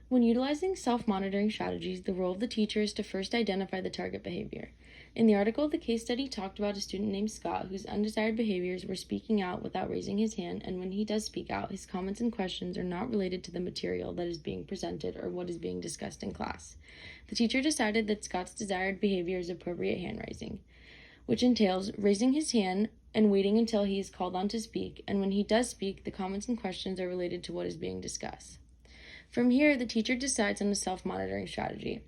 When utilizing self-monitoring strategies, the role of the teacher is to first identify the target behavior. In the article, the case study talked about a student named Scott whose undesired behaviors were speaking out without raising his hand, and when he does speak out, his comments and questions are not related to the material that is being presented or what is being discussed in class. The teacher decided that Scott's desired behavior is appropriate hand raising, which entails raising his hand and waiting until he is called on to speak, and when he does speak, the comments and questions are related to what is being discussed. From here, the teacher decides on a self-monitoring strategy.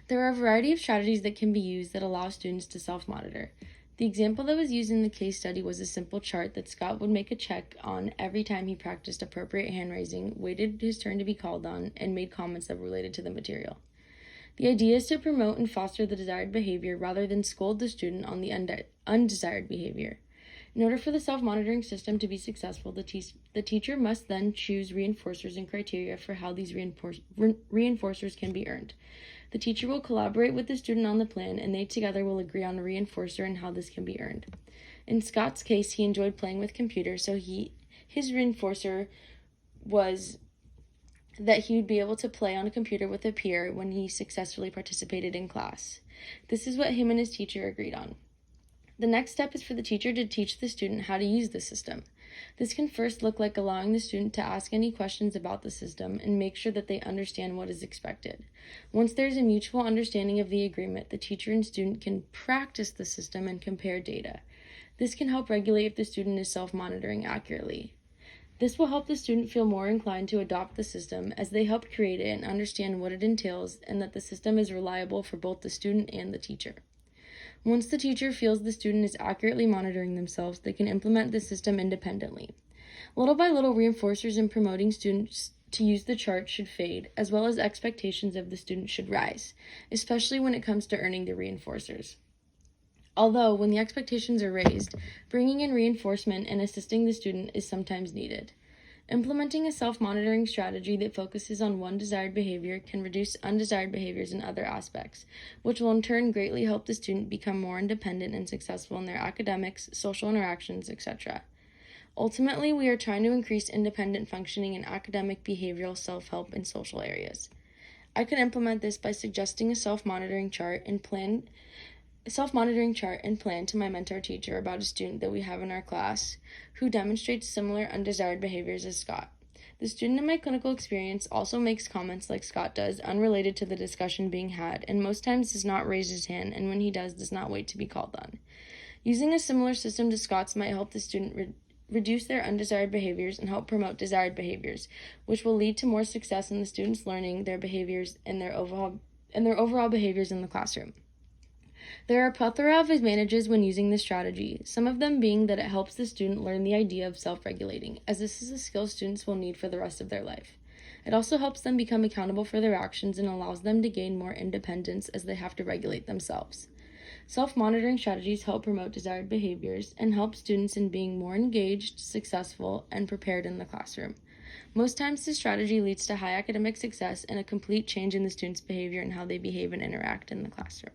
There are a variety of strategies that can be used that allow students to self-monitor. The example that was used in the case study was a simple chart that Scott would make a check on every time he practiced appropriate hand raising, waited his turn to be called on, and made comments that were related to the material. The idea is to promote and foster the desired behavior rather than scold the student on the undesired behavior. In order for the self-monitoring system to be successful, the teacher must then choose reinforcers and criteria for how these reinforcers can be earned. The teacher will collaborate with the student on the plan, and they together will agree on a reinforcer and how this can be earned. In Scott's case, he enjoyed playing with computers, so his reinforcer was that he would be able to play on a computer with a peer when he successfully participated in class. This is what him and his teacher agreed on. The next step is for the teacher to teach the student how to use the system. This can first look like allowing the student to ask any questions about the system and make sure that they understand what is expected. Once there is a mutual understanding of the agreement, the teacher and student can practice the system and compare data. This can help regulate if the student is self-monitoring accurately. This will help the student feel more inclined to adopt the system as they help create it and understand what it entails and that the system is reliable for both the student and the teacher. Once the teacher feels the student is accurately monitoring themselves, they can implement the system independently. Little by little, reinforcers in promoting students to use the chart should fade, as well as expectations of the student should rise, especially when it comes to earning the reinforcers. Although, when the expectations are raised, bringing in reinforcement and assisting the student is sometimes needed. Implementing a self-monitoring strategy that focuses on one desired behavior can reduce undesired behaviors in other aspects, which will in turn greatly help the student become more independent and successful in their academics, social interactions, etc. Ultimately, we are trying to increase independent functioning in academic, behavioral, self-help, and social areas. I could implement this by suggesting a self-monitoring chart and plan to my mentor teacher about a student that we have in our class who demonstrates similar undesired behaviors as Scott. The student in my clinical experience also makes comments like Scott does, unrelated to the discussion being had, and most times does not raise his hand, and when he does not wait to be called on. Using a similar system to Scott's might help the student reduce their undesired behaviors and help promote desired behaviors, which will lead to more success in the students learning their behaviors and their overall behaviors in the classroom. There are a plethora of advantages when using this strategy, some of them being that it helps the student learn the idea of self-regulating, as this is a skill students will need for the rest of their life. It also helps them become accountable for their actions and allows them to gain more independence as they have to regulate themselves. Self-monitoring strategies help promote desired behaviors and help students in being more engaged, successful, and prepared in the classroom. Most times, this strategy leads to high academic success and a complete change in the student's behavior and how they behave and interact in the classroom.